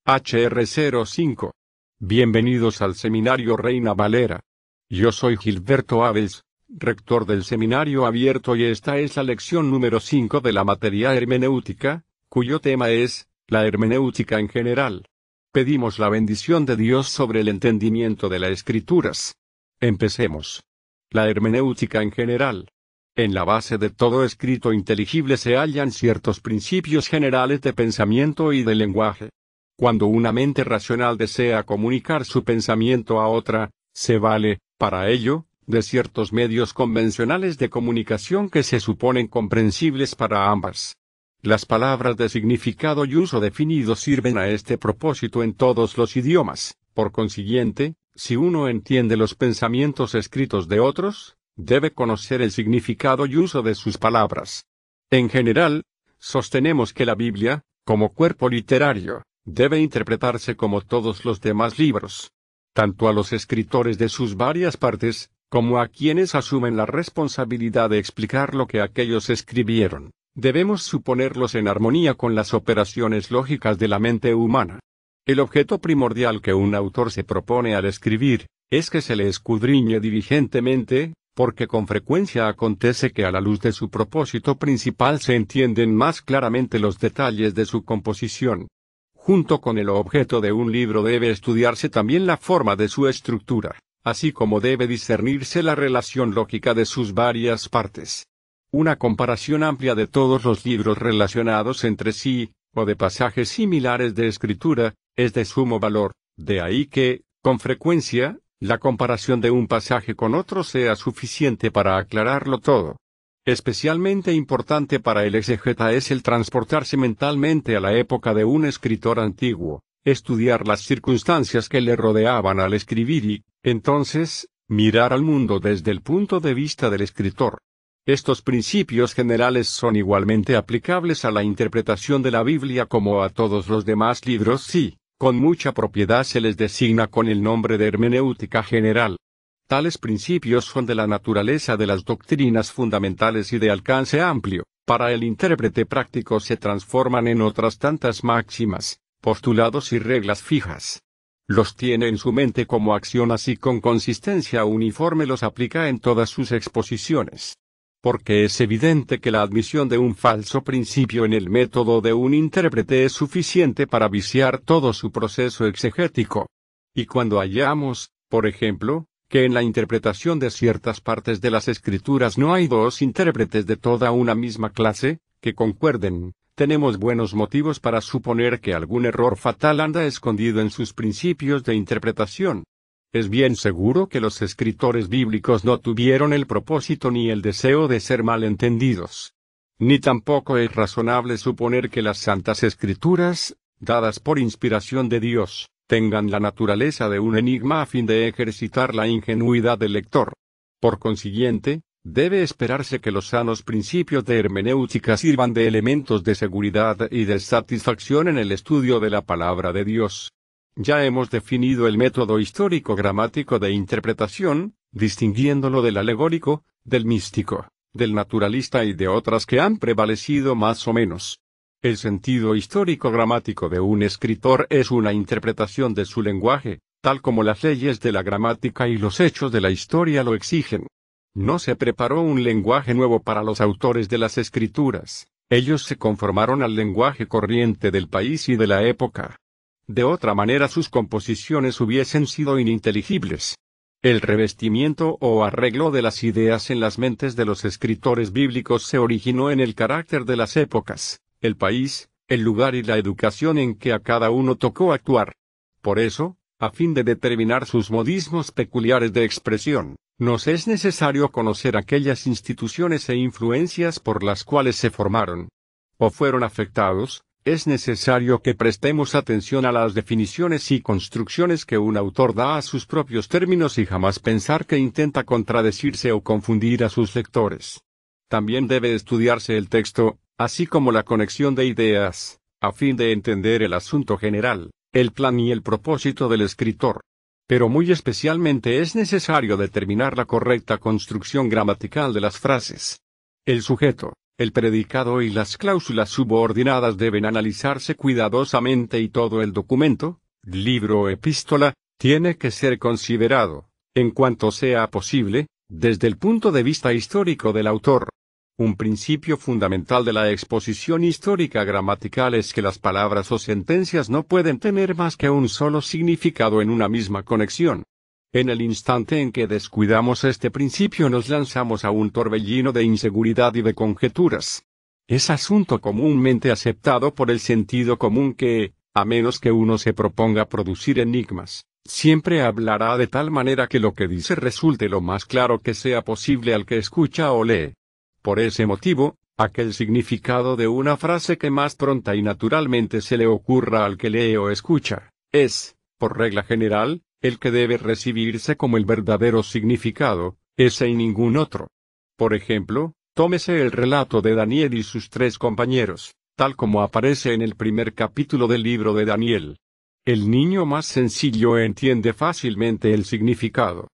HR05. Bienvenidos al Seminario Reina Valera. Yo soy Gilberto Abels, rector del Seminario Abierto, y esta es la lección número 5 de la materia hermenéutica, cuyo tema es, la hermenéutica en general. Pedimos la bendición de Dios sobre el entendimiento de las Escrituras. Empecemos. La hermenéutica en general. En la base de todo escrito inteligible se hallan ciertos principios generales de pensamiento y de lenguaje. Cuando una mente racional desea comunicar su pensamiento a otra, se vale, para ello, de ciertos medios convencionales de comunicación que se suponen comprensibles para ambas. Las palabras de significado y uso definido sirven a este propósito en todos los idiomas. Por consiguiente, si uno entiende los pensamientos escritos de otros, debe conocer el significado y uso de sus palabras. En general, sostenemos que la Biblia, como cuerpo literario, debe interpretarse como todos los demás libros. Tanto a los escritores de sus varias partes, como a quienes asumen la responsabilidad de explicar lo que aquellos escribieron, debemos suponerlos en armonía con las operaciones lógicas de la mente humana. El objeto primordial que un autor se propone al escribir, es que se le escudriñe diligentemente, porque con frecuencia acontece que a la luz de su propósito principal se entienden más claramente los detalles de su composición. Junto con el objeto de un libro debe estudiarse también la forma de su estructura, así como debe discernirse la relación lógica de sus varias partes. Una comparación amplia de todos los libros relacionados entre sí, o de pasajes similares de escritura, es de sumo valor, de ahí que, con frecuencia, la comparación de un pasaje con otro sea suficiente para aclararlo todo. Especialmente importante para el exegeta es el transportarse mentalmente a la época de un escritor antiguo, estudiar las circunstancias que le rodeaban al escribir y, entonces, mirar al mundo desde el punto de vista del escritor. Estos principios generales son igualmente aplicables a la interpretación de la Biblia como a todos los demás libros y, con mucha propiedad se les designa con el nombre de hermenéutica general. Tales principios son de la naturaleza de las doctrinas fundamentales y de alcance amplio. Para el intérprete práctico se transforman en otras tantas máximas, postulados y reglas fijas. Los tiene en su mente como axiomas y con consistencia uniforme los aplica en todas sus exposiciones. Porque es evidente que la admisión de un falso principio en el método de un intérprete es suficiente para viciar todo su proceso exegético. Y cuando hallamos, por ejemplo, que en la interpretación de ciertas partes de las Escrituras no hay dos intérpretes de toda una misma clase, que concuerden, tenemos buenos motivos para suponer que algún error fatal anda escondido en sus principios de interpretación. Es bien seguro que los escritores bíblicos no tuvieron el propósito ni el deseo de ser malentendidos. Ni tampoco es razonable suponer que las Santas Escrituras, dadas por inspiración de Dios, tengan la naturaleza de un enigma a fin de ejercitar la ingenuidad del lector. Por consiguiente, debe esperarse que los sanos principios de hermenéutica sirvan de elementos de seguridad y de satisfacción en el estudio de la palabra de Dios. Ya hemos definido el método histórico-gramático de interpretación, distinguiéndolo del alegórico, del místico, del naturalista y de otras que han prevalecido más o menos. El sentido histórico-gramático de un escritor es una interpretación de su lenguaje, tal como las leyes de la gramática y los hechos de la historia lo exigen. No se preparó un lenguaje nuevo para los autores de las Escrituras, ellos se conformaron al lenguaje corriente del país y de la época. De otra manera sus composiciones hubiesen sido ininteligibles. El revestimiento o arreglo de las ideas en las mentes de los escritores bíblicos se originó en el carácter de las épocas, el país, el lugar y la educación en que a cada uno tocó actuar. Por eso, a fin de determinar sus modismos peculiares de expresión, nos es necesario conocer aquellas instituciones e influencias por las cuales se formaron o fueron afectados. Es necesario que prestemos atención a las definiciones y construcciones que un autor da a sus propios términos y jamás pensar que intenta contradecirse o confundir a sus lectores. También debe estudiarse el texto, así como la conexión de ideas, a fin de entender el asunto general, el plan y el propósito del escritor. Pero muy especialmente es necesario determinar la correcta construcción gramatical de las frases. El sujeto, El predicado y las cláusulas subordinadas deben analizarse cuidadosamente y todo el documento, libro o epístola, tiene que ser considerado, en cuanto sea posible, desde el punto de vista histórico del autor. Un principio fundamental de la exposición histórica gramatical es que las palabras o sentencias no pueden tener más que un solo significado en una misma conexión. En el instante en que descuidamos este principio nos lanzamos a un torbellino de inseguridad y de conjeturas. Es asunto comúnmente aceptado por el sentido común que, a menos que uno se proponga producir enigmas, siempre hablará de tal manera que lo que dice resulte lo más claro que sea posible al que escucha o lee. Por ese motivo, aquel significado de una frase que más pronta y naturalmente se le ocurra al que lee o escucha, es, por regla general, el que debe recibirse como el verdadero significado, ese y ningún otro. Por ejemplo, tómese el relato de Daniel y sus 3 compañeros, tal como aparece en el primer capítulo del libro de Daniel. El niño más sencillo entiende fácilmente el significado.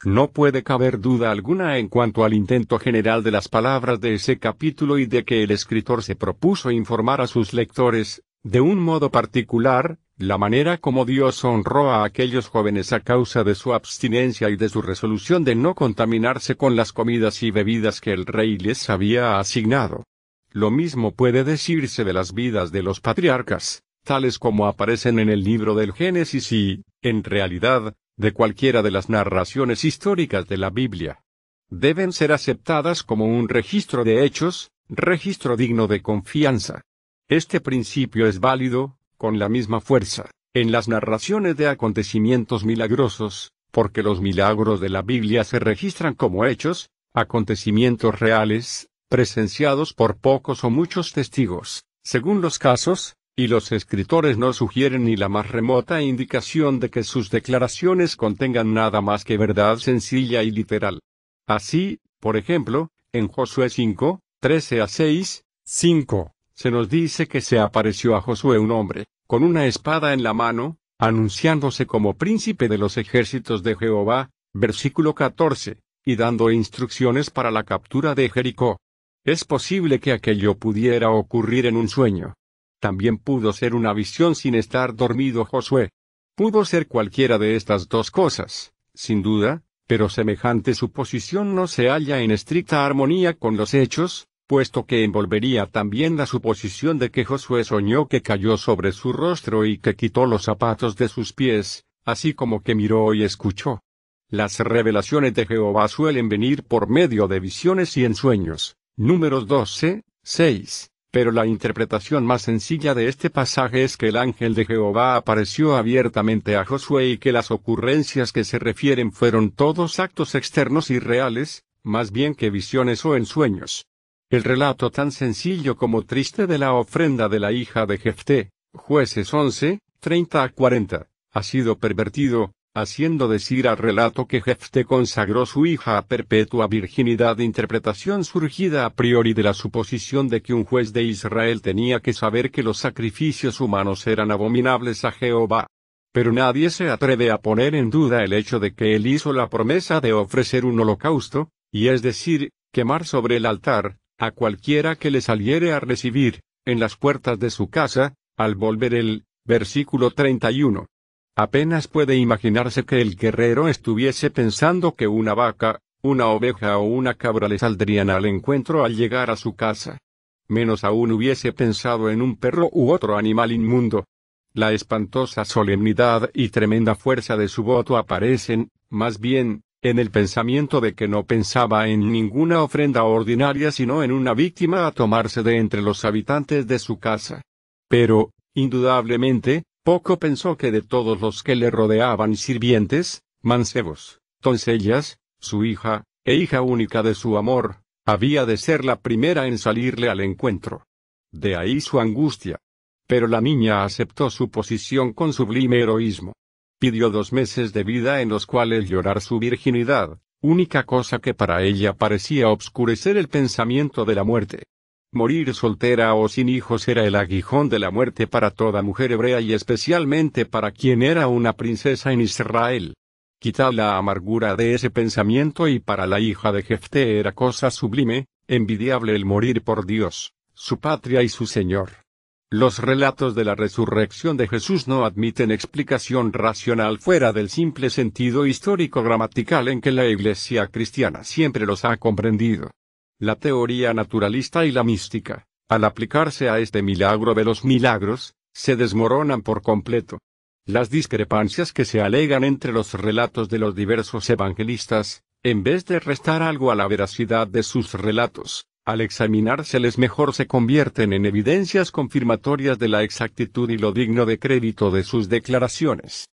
No puede caber duda alguna en cuanto al intento general de las palabras de ese capítulo y de que el escritor se propuso informar a sus lectores, de un modo particular, la manera como Dios honró a aquellos jóvenes a causa de su abstinencia y de su resolución de no contaminarse con las comidas y bebidas que el rey les había asignado. Lo mismo puede decirse de las vidas de los patriarcas, tales como aparecen en el libro del Génesis y, en realidad, de cualquiera de las narraciones históricas de la Biblia. Deben ser aceptadas como un registro de hechos, registro digno de confianza. Este principio es válido, con la misma fuerza, en las narraciones de acontecimientos milagrosos, porque los milagros de la Biblia se registran como hechos, acontecimientos reales, presenciados por pocos o muchos testigos, según los casos, y los escritores no sugieren ni la más remota indicación de que sus declaraciones contengan nada más que verdad sencilla y literal. Así, por ejemplo, en Josué 5, 13-6, 5, se nos dice que se apareció a Josué un hombre, con una espada en la mano, anunciándose como príncipe de los ejércitos de Jehová, versículo 14, y dando instrucciones para la captura de Jericó. Es posible que aquello pudiera ocurrir en un sueño. También pudo ser una visión sin estar dormido Josué. Pudo ser cualquiera de estas dos cosas, sin duda, pero semejante suposición no se halla en estricta armonía con los hechos, puesto que envolvería también la suposición de que Josué soñó que cayó sobre su rostro y que quitó los zapatos de sus pies, así como que miró y escuchó. Las revelaciones de Jehová suelen venir por medio de visiones y ensueños. Números 12, 6. Pero la interpretación más sencilla de este pasaje es que el ángel de Jehová apareció abiertamente a Josué y que las ocurrencias que se refieren fueron todos actos externos y reales, más bien que visiones o ensueños. El relato tan sencillo como triste de la ofrenda de la hija de Jefté, Jueces 11, 30-40, ha sido pervertido, haciendo decir al relato que Jefté consagró su hija a perpetua virginidad, interpretación surgida a priori de la suposición de que un juez de Israel tenía que saber que los sacrificios humanos eran abominables a Jehová. Pero nadie se atreve a poner en duda el hecho de que él hizo la promesa de ofrecer un holocausto, y es decir, quemar sobre el altar, a cualquiera que le saliere a recibir, en las puertas de su casa, al volver el, versículo 31. Apenas puede imaginarse que el guerrero estuviese pensando que una vaca, una oveja o una cabra le saldrían al encuentro al llegar a su casa. Menos aún hubiese pensado en un perro u otro animal inmundo. La espantosa solemnidad y tremenda fuerza de su voto aparecen, más bien, en el pensamiento de que no pensaba en ninguna ofrenda ordinaria sino en una víctima a tomarse de entre los habitantes de su casa. Pero, indudablemente, poco pensó que de todos los que le rodeaban, sirvientes, mancebos, doncellas, su hija, e hija única de su amor, había de ser la primera en salirle al encuentro. De ahí su angustia. Pero la niña aceptó su posición con sublime heroísmo. Pidió 2 meses de vida en los cuales llorar su virginidad, única cosa que para ella parecía obscurecer el pensamiento de la muerte. Morir soltera o sin hijos era el aguijón de la muerte para toda mujer hebrea y especialmente para quien era una princesa en Israel. Quitad la amargura de ese pensamiento, y para la hija de Jefté era cosa sublime, envidiable el morir por Dios, su patria y su Señor. Los relatos de la resurrección de Jesús no admiten explicación racional fuera del simple sentido histórico-gramatical en que la Iglesia cristiana siempre los ha comprendido. La teoría naturalista y la mística, al aplicarse a este milagro de los milagros, se desmoronan por completo. Las discrepancias que se alegan entre los relatos de los diversos evangelistas, en vez de restar algo a la veracidad de sus relatos, al examinárseles mejor se convierten en evidencias confirmatorias de la exactitud y lo digno de crédito de sus declaraciones.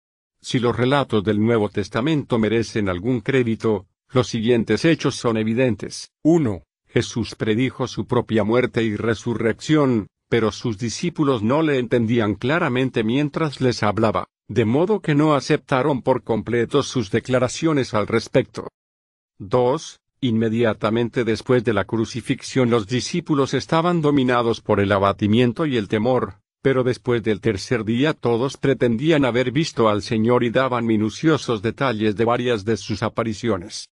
Si los relatos del Nuevo Testamento merecen algún crédito, los siguientes hechos son evidentes. 1. Jesús predijo su propia muerte y resurrección, pero sus discípulos no le entendían claramente mientras les hablaba, de modo que no aceptaron por completo sus declaraciones al respecto. 2. Inmediatamente después de la crucifixión los discípulos estaban dominados por el abatimiento y el temor, pero después del tercer día todos pretendían haber visto al Señor y daban minuciosos detalles de varias de sus apariciones.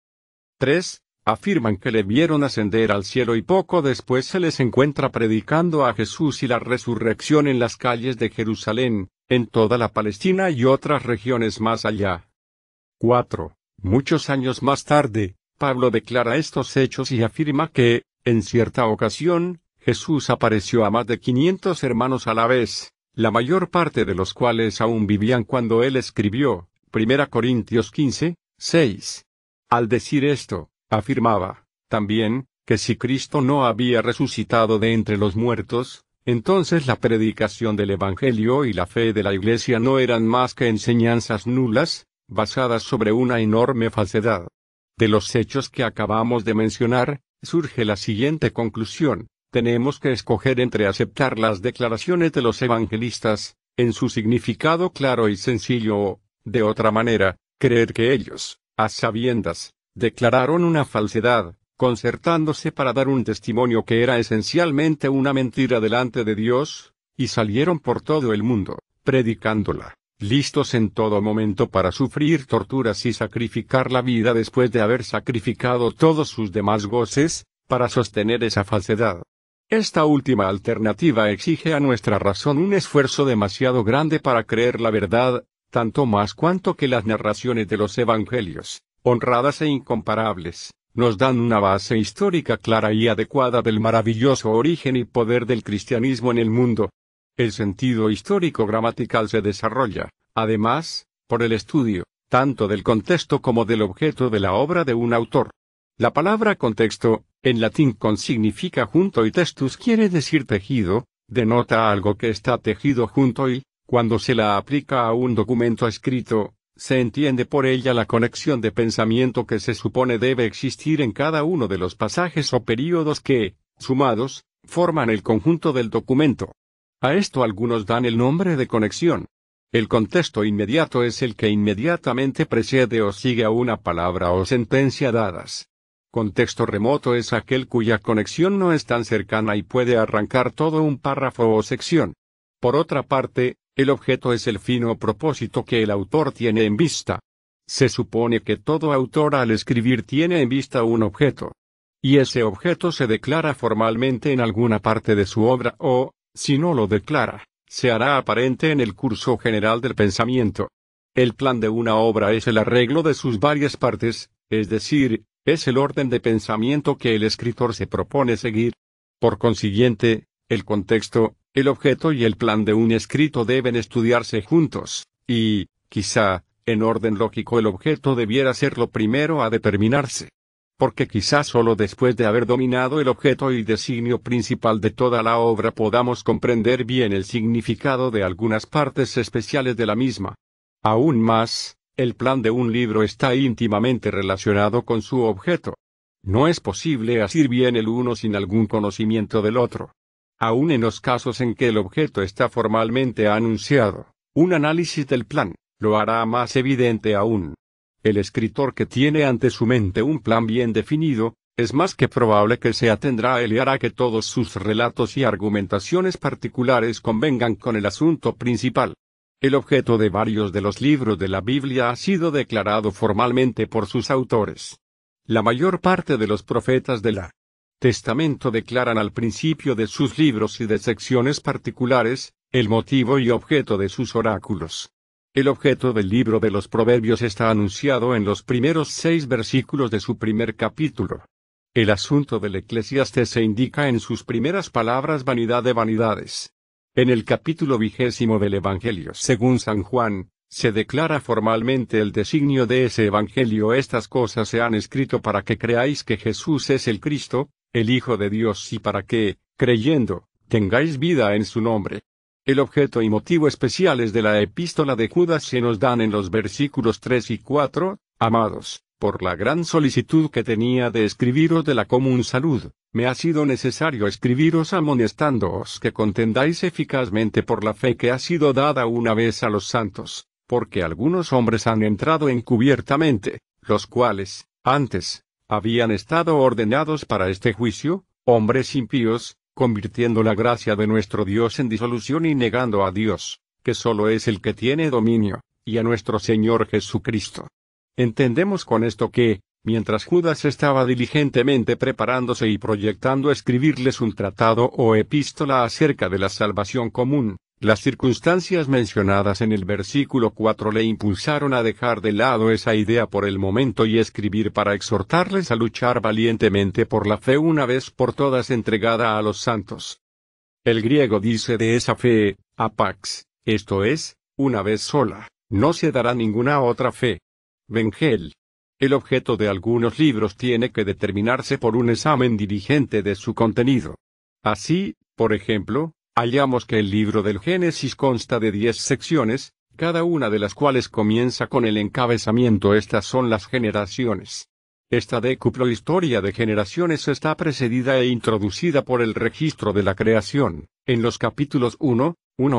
3. Afirman que le vieron ascender al cielo y poco después se les encuentra predicando a Jesús y la resurrección en las calles de Jerusalén, en toda la Palestina y otras regiones más allá. 4. Muchos años más tarde, Pablo declara estos hechos y afirma que, en cierta ocasión, Jesús apareció a más de 500 hermanos a la vez, la mayor parte de los cuales aún vivían cuando él escribió, 1 Corintios 15, 6. Al decir esto, afirmaba, también, que si Cristo no había resucitado de entre los muertos, entonces la predicación del Evangelio y la fe de la Iglesia no eran más que enseñanzas nulas, basadas sobre una enorme falsedad. De los hechos que acabamos de mencionar, surge la siguiente conclusión: tenemos que escoger entre aceptar las declaraciones de los evangelistas, en su significado claro y sencillo o, de otra manera, creer que ellos, a sabiendas, declararon una falsedad, concertándose para dar un testimonio que era esencialmente una mentira delante de Dios, y salieron por todo el mundo, predicándola, listos en todo momento para sufrir torturas y sacrificar la vida después de haber sacrificado todos sus demás goces, para sostener esa falsedad. Esta última alternativa exige a nuestra razón un esfuerzo demasiado grande para creer la verdad, tanto más cuanto que las narraciones de los evangelios, honradas e incomparables, nos dan una base histórica clara y adecuada del maravilloso origen y poder del cristianismo en el mundo. El sentido histórico gramatical se desarrolla, además, por el estudio, tanto del contexto como del objeto de la obra de un autor. La palabra contexto, en latín con significa junto y textus quiere decir tejido, denota algo que está tejido junto y, cuando se la aplica a un documento escrito, se entiende por ella la conexión de pensamiento que se supone debe existir en cada uno de los pasajes o períodos que, sumados, forman el conjunto del documento. A esto algunos dan el nombre de conexión. El contexto inmediato es el que inmediatamente precede o sigue a una palabra o sentencia dadas. Contexto remoto es aquel cuya conexión no es tan cercana y puede arrancar todo un párrafo o sección. Por otra parte, el objeto es el fin o propósito que el autor tiene en vista. Se supone que todo autor al escribir tiene en vista un objeto. Y ese objeto se declara formalmente en alguna parte de su obra o, si no lo declara, se hará aparente en el curso general del pensamiento. El plan de una obra es el arreglo de sus varias partes, es decir, es el orden de pensamiento que el escritor se propone seguir. Por consiguiente, el contexto, el objeto y el plan de un escrito deben estudiarse juntos, y, quizá, en orden lógico el objeto debiera ser lo primero a determinarse. Porque quizá solo después de haber dominado el objeto y designio principal de toda la obra podamos comprender bien el significado de algunas partes especiales de la misma. Aún más, el plan de un libro está íntimamente relacionado con su objeto. No es posible asir bien el uno sin algún conocimiento del otro. Aún en los casos en que el objeto está formalmente anunciado, un análisis del plan lo hará más evidente aún. El escritor que tiene ante su mente un plan bien definido, es más que probable que se atendrá a él y hará que todos sus relatos y argumentaciones particulares convengan con el asunto principal. El objeto de varios de los libros de la Biblia ha sido declarado formalmente por sus autores. La mayor parte de los profetas del Testamento declaran al principio de sus libros y de secciones particulares, el motivo y objeto de sus oráculos. El objeto del libro de los Proverbios está anunciado en los primeros 6 versículos de su primer capítulo. El asunto del Eclesiastés se indica en sus primeras palabras: vanidad de vanidades. En el capítulo 20 del Evangelio según San Juan, se declara formalmente el designio de ese Evangelio: estas cosas se han escrito para que creáis que Jesús es el Cristo, el Hijo de Dios, y para que, creyendo, tengáis vida en su nombre. El objeto y motivo especiales de la epístola de Judas se nos dan en los versículos 3 y 4, amados, por la gran solicitud que tenía de escribiros de la común salud, me ha sido necesario escribiros amonestándoos que contendáis eficazmente por la fe que ha sido dada una vez a los santos, porque algunos hombres han entrado encubiertamente, los cuales, antes, habían estado ordenados para este juicio, hombres impíos, convirtiendo la gracia de nuestro Dios en disolución y negando a Dios, que solo es el que tiene dominio, y a nuestro Señor Jesucristo. Entendemos con esto que, mientras Judas estaba diligentemente preparándose y proyectando escribirles un tratado o epístola acerca de la salvación común, las circunstancias mencionadas en el versículo 4 le impulsaron a dejar de lado esa idea por el momento y escribir para exhortarles a luchar valientemente por la fe una vez por todas entregada a los santos. El griego dice de esa fe, apax, esto es, una vez sola, no se dará ninguna otra fe. Vengel. El objeto de algunos libros tiene que determinarse por un examen diligente de su contenido. Así, por ejemplo, hallamos que el libro del Génesis consta de 10 secciones, cada una de las cuales comienza con el encabezamiento: estas son las generaciones. Esta decuplo historia de generaciones está precedida e introducida por el registro de la creación, en los capítulos 1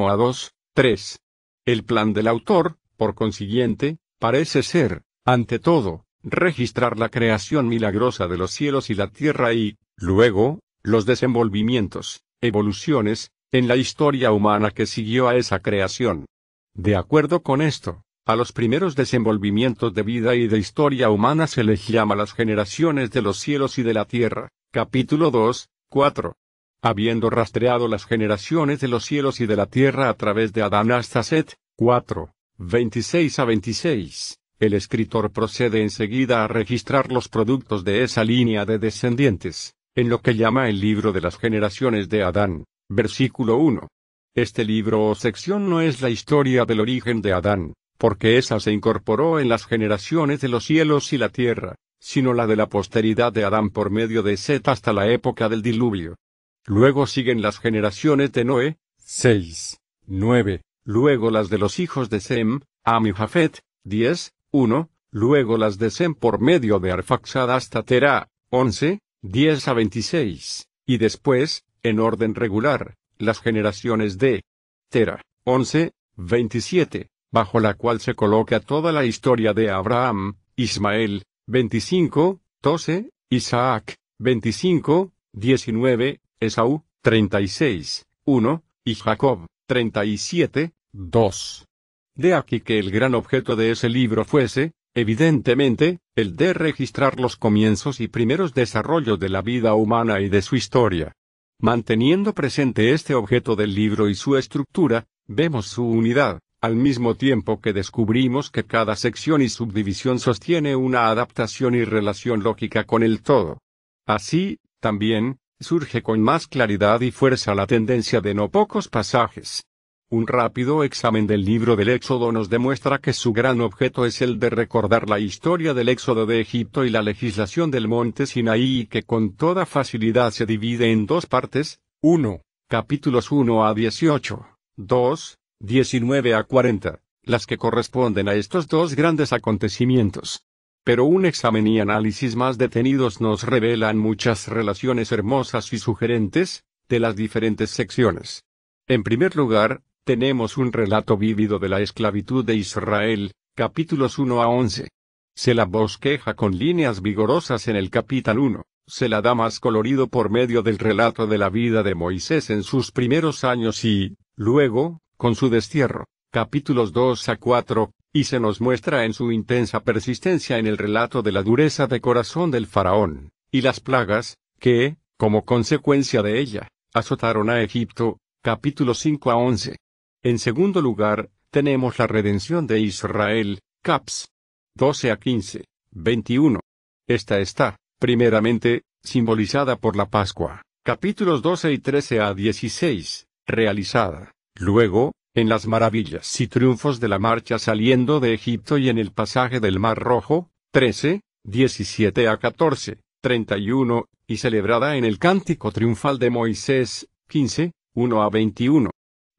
a 2, 3. El plan del autor, por consiguiente, parece ser, ante todo, registrar la creación milagrosa de los cielos y la tierra y, luego, los desenvolvimientos, evoluciones, en la historia humana que siguió a esa creación. De acuerdo con esto, a los primeros desenvolvimientos de vida y de historia humana se les llama las generaciones de los cielos y de la tierra, capítulo 2, 4. Habiendo rastreado las generaciones de los cielos y de la tierra a través de Adán hasta Set, 4, 26 a 26, el escritor procede enseguida a registrar los productos de esa línea de descendientes, en lo que llama el libro de las generaciones de Adán. Versículo 1. Este libro o sección no es la historia del origen de Adán, porque esa se incorporó en las generaciones de los cielos y la tierra, sino la de la posteridad de Adán por medio de Set hasta la época del diluvio. Luego siguen las generaciones de Noé, 6, 9, luego las de los hijos de Sem, Ham y Jafet, 10, 1, luego las de Sem por medio de Arfaxad hasta Terá, 11, 10 a 26, y después, en orden regular, las generaciones de Terá, 11, 27, bajo la cual se coloca toda la historia de Abraham, Ismael, 25, 12, Isaac, 25, 19, Esaú, 36, 1, y Jacob, 37, 2. De aquí que el gran objeto de ese libro fuese, evidentemente, el de registrar los comienzos y primeros desarrollos de la vida humana y de su historia. Manteniendo presente este objeto del libro y su estructura, vemos su unidad, al mismo tiempo que descubrimos que cada sección y subdivisión sostiene una adaptación y relación lógica con el todo. Así, también, surge con más claridad y fuerza la tendencia de no pocos pasajes. Un rápido examen del libro del Éxodo nos demuestra que su gran objeto es el de recordar la historia del éxodo de Egipto y la legislación del monte Sinaí, y que con toda facilidad se divide en dos partes: 1, capítulos 1 a 18, 2, 19 a 40, las que corresponden a estos dos grandes acontecimientos. Pero un examen y análisis más detenidos nos revelan muchas relaciones hermosas y sugerentes, de las diferentes secciones. En primer lugar, tenemos un relato vívido de la esclavitud de Israel, capítulos 1 a 11. Se la bosqueja con líneas vigorosas en el capítulo 1, se la da más colorido por medio del relato de la vida de Moisés en sus primeros años y, luego, con su destierro, capítulos 2 a 4, y se nos muestra en su intensa persistencia en el relato de la dureza de corazón del faraón, y las plagas, que, como consecuencia de ella, azotaron a Egipto, capítulos 5 a 11. En segundo lugar, tenemos la redención de Israel, caps. 12 a 15, 21. Esta está, primeramente, simbolizada por la Pascua, capítulos 12 y 13 a 16, realizada, luego, en las maravillas y triunfos de la marcha saliendo de Egipto y en el pasaje del Mar Rojo, 13, 17 a 14, 31, y celebrada en el cántico triunfal de Moisés, 15, 1 a 21.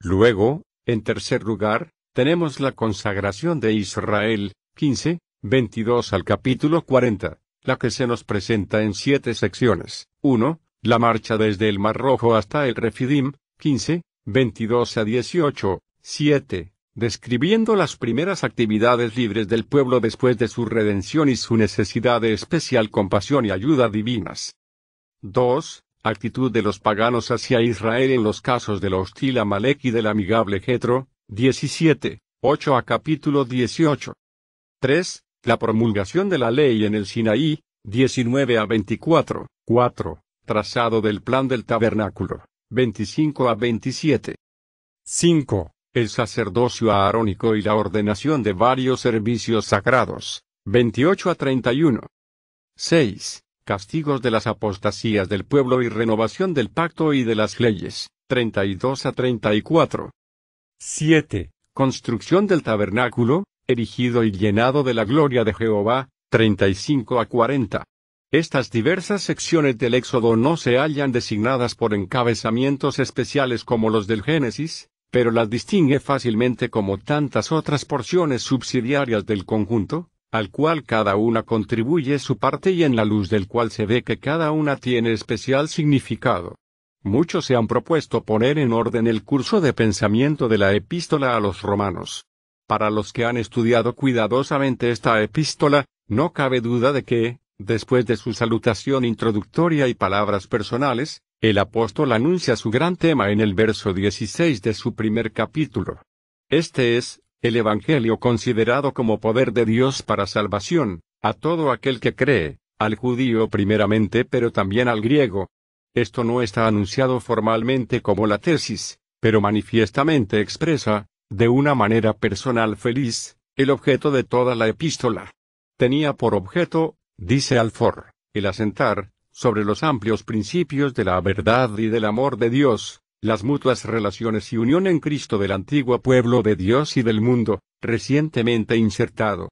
Luego, en tercer lugar, tenemos la consagración de Israel, 15, 22 al capítulo 40, la que se nos presenta en 7 secciones. 1. La marcha desde el Mar Rojo hasta el Refidim, 15, 22 a 18, 7, describiendo las primeras actividades libres del pueblo después de su redención y su necesidad de especial compasión y ayuda divinas. 2. Actitud de los paganos hacia Israel en los casos del hostil Amalek y del amigable Jetro, 17, 8 a capítulo 18. 3. La promulgación de la ley en el Sinaí, 19 a 24, 4. Trazado del plan del tabernáculo, 25 a 27. 5. El sacerdocio aarónico y la ordenación de varios servicios sagrados, 28 a 31. 6. Castigos de las apostasías del pueblo y renovación del pacto y de las leyes, 32 a 34. 7. Construcción del tabernáculo, erigido y llenado de la gloria de Jehová, 35 a 40. Estas diversas secciones del Éxodo no se hallan designadas por encabezamientos especiales como los del Génesis, pero las distingue fácilmente como tantas otras porciones subsidiarias del conjunto, al cual cada una contribuye su parte y en la luz del cual se ve que cada una tiene especial significado. Muchos se han propuesto poner en orden el curso de pensamiento de la epístola a los romanos. Para los que han estudiado cuidadosamente esta epístola, no cabe duda de que, después de su salutación introductoria y palabras personales, el apóstol anuncia su gran tema en el verso 16 de su primer capítulo. Este es, el Evangelio considerado como poder de Dios para salvación, a todo aquel que cree, al judío primeramente pero también al griego. Esto no está anunciado formalmente como la tesis, pero manifiestamente expresa, de una manera personal feliz, el objeto de toda la epístola. Tenía por objeto, dice Alford, el asentar, sobre los amplios principios de la verdad y del amor de Dios, las mutuas relaciones y unión en Cristo del antiguo pueblo de Dios y del mundo, recientemente insertado.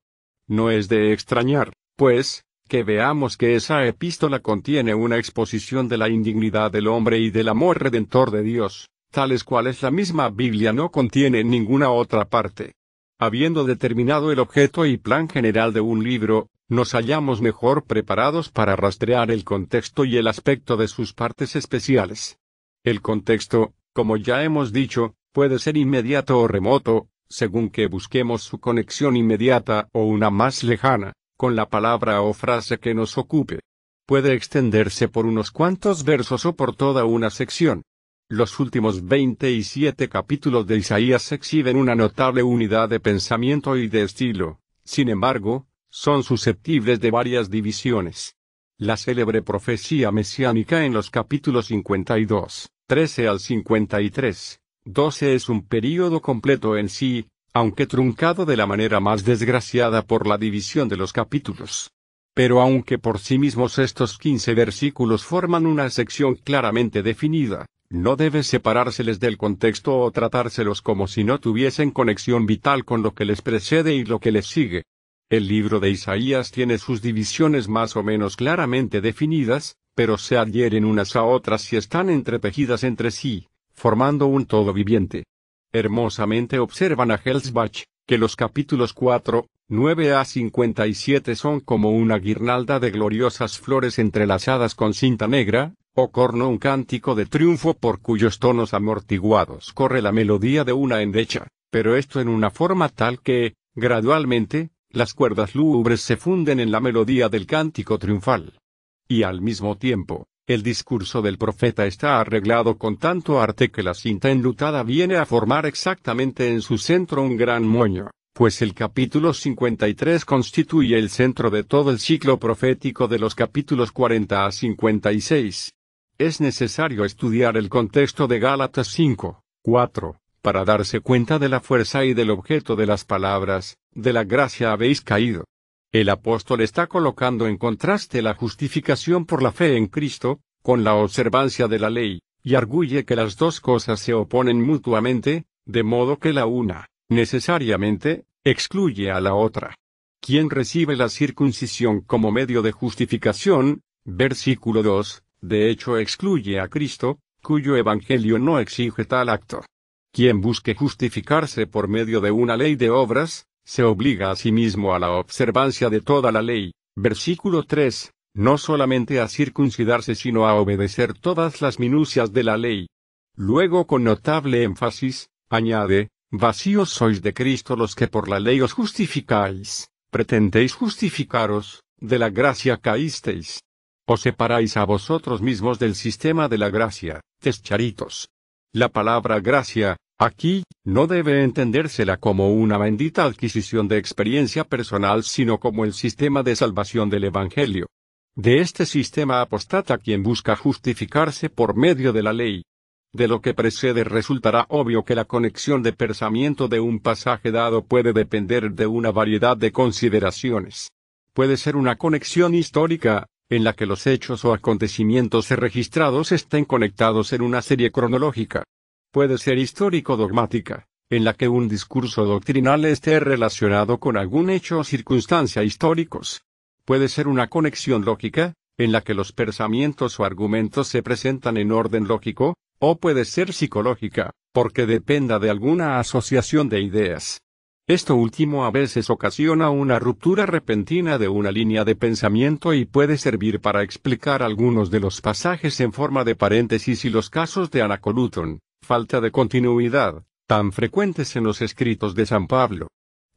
No es de extrañar, pues, que veamos que esa epístola contiene una exposición de la indignidad del hombre y del amor redentor de Dios, tales cuales la misma Biblia no contiene en ninguna otra parte. Habiendo determinado el objeto y plan general de un libro, nos hallamos mejor preparados para rastrear el contexto y el aspecto de sus partes especiales. El contexto, como ya hemos dicho, puede ser inmediato o remoto, según que busquemos su conexión inmediata o una más lejana, con la palabra o frase que nos ocupe. Puede extenderse por unos cuantos versos o por toda una sección. Los últimos 27 capítulos de Isaías exhiben una notable unidad de pensamiento y de estilo, sin embargo, son susceptibles de varias divisiones. La célebre profecía mesiánica en los capítulos 52, 13 al 53, 12 es un período completo en sí, aunque truncado de la manera más desgraciada por la división de los capítulos. Pero aunque por sí mismos estos 15 versículos forman una sección claramente definida, no debe separárseles del contexto o tratárselos como si no tuviesen conexión vital con lo que les precede y lo que les sigue. El libro de Isaías tiene sus divisiones más o menos claramente definidas, pero se adhieren unas a otras y están entretejidas entre sí, formando un todo viviente. Hermosamente observan a Helsbach, que los capítulos 4, 9 a 57 son como una guirnalda de gloriosas flores entrelazadas con cinta negra, o corno un cántico de triunfo por cuyos tonos amortiguados corre la melodía de una endecha, pero esto en una forma tal que, gradualmente, las cuerdas lúgubres se funden en la melodía del cántico triunfal. Y al mismo tiempo, El discurso del profeta está arreglado con tanto arte que la cinta enlutada viene a formar exactamente en su centro un gran moño, pues el capítulo 53 constituye el centro de todo el ciclo profético de los capítulos 40 a 56. Es necesario estudiar el contexto de Gálatas 5, 4, para darse cuenta de la fuerza y del objeto de las palabras, de la gracia habéis caído. El apóstol está colocando en contraste la justificación por la fe en Cristo, con la observancia de la ley, y arguye que las dos cosas se oponen mutuamente, de modo que la una, necesariamente, excluye a la otra. Quien recibe la circuncisión como medio de justificación, versículo 2, de hecho excluye a Cristo, cuyo evangelio no exige tal acto. Quien busque justificarse por medio de una ley de obras, se obliga a sí mismo a la observancia de toda la ley, versículo 3, no solamente a circuncidarse sino a obedecer todas las minucias de la ley. Luego con notable énfasis, añade, vacíos sois de Cristo los que por la ley os justificáis, pretendéis justificaros, de la gracia caísteis. Os separáis a vosotros mismos del sistema de la gracia, descharitos. La palabra gracia, aquí, no debe entendérsela como una bendita adquisición de experiencia personal sino como el sistema de salvación del Evangelio. De este sistema apostata quien busca justificarse por medio de la ley. De lo que precede resultará obvio que la conexión de pensamiento de un pasaje dado puede depender de una variedad de consideraciones. Puede ser una conexión histórica, en la que los hechos o acontecimientos registrados estén conectados en una serie cronológica. Puede ser histórico-dogmática, en la que un discurso doctrinal esté relacionado con algún hecho o circunstancia históricos. Puede ser una conexión lógica, en la que los pensamientos o argumentos se presentan en orden lógico, o puede ser psicológica, porque dependa de alguna asociación de ideas. Esto último a veces ocasiona una ruptura repentina de una línea de pensamiento y puede servir para explicar algunos de los pasajes en forma de paréntesis y los casos de anacoluton, falta de continuidad, tan frecuentes en los escritos de San Pablo.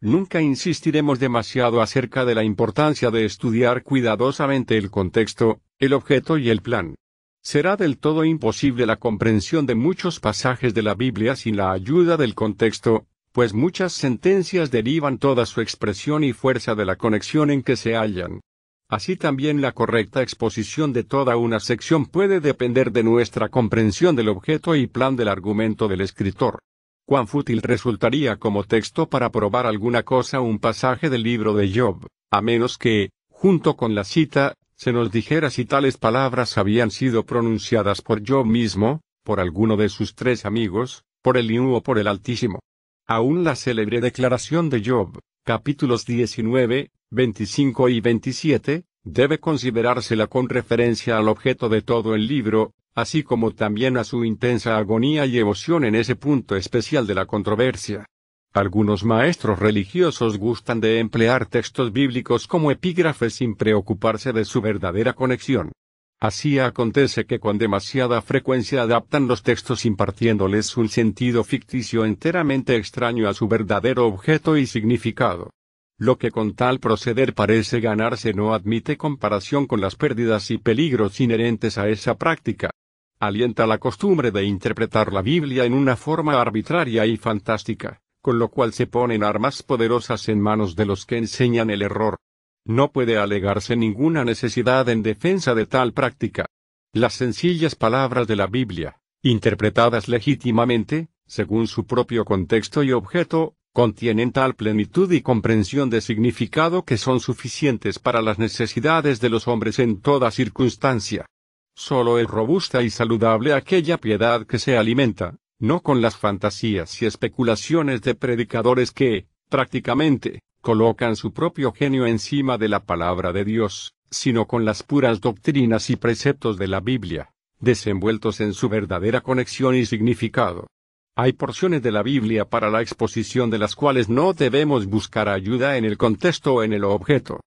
Nunca insistiremos demasiado acerca de la importancia de estudiar cuidadosamente el contexto, el objeto y el plan. Será del todo imposible la comprensión de muchos pasajes de la Biblia sin la ayuda del contexto, pues muchas sentencias derivan toda su expresión y fuerza de la conexión en que se hallan. Así también la correcta exposición de toda una sección puede depender de nuestra comprensión del objeto y plan del argumento del escritor. Cuán fútil resultaría como texto para probar alguna cosa un pasaje del libro de Job, a menos que, junto con la cita, se nos dijera si tales palabras habían sido pronunciadas por Job mismo, por alguno de sus tres amigos, por Eliú o por el Altísimo. Aún la célebre declaración de Job, capítulos 19, 25 y 27, debe considerársela con referencia al objeto de todo el libro, así como también a su intensa agonía y emoción en ese punto especial de la controversia. Algunos maestros religiosos gustan de emplear textos bíblicos como epígrafes sin preocuparse de su verdadera conexión. Así acontece que con demasiada frecuencia adaptan los textos impartiéndoles un sentido ficticio enteramente extraño a su verdadero objeto y significado. Lo que con tal proceder parece ganarse no admite comparación con las pérdidas y peligros inherentes a esa práctica. Alienta la costumbre de interpretar la Biblia en una forma arbitraria y fantástica, con lo cual se ponen armas poderosas en manos de los que enseñan el error. No puede alegarse ninguna necesidad en defensa de tal práctica. Las sencillas palabras de la Biblia, interpretadas legítimamente, según su propio contexto y objeto, contienen tal plenitud y comprensión de significado que son suficientes para las necesidades de los hombres en toda circunstancia. Solo es robusta y saludable aquella piedad que se alimenta, no con las fantasías y especulaciones de predicadores que, prácticamente, colocan su propio genio encima de la palabra de Dios, sino con las puras doctrinas y preceptos de la Biblia, desenvueltos en su verdadera conexión y significado. Hay porciones de la Biblia para la exposición de las cuales no debemos buscar ayuda en el contexto o en el objeto.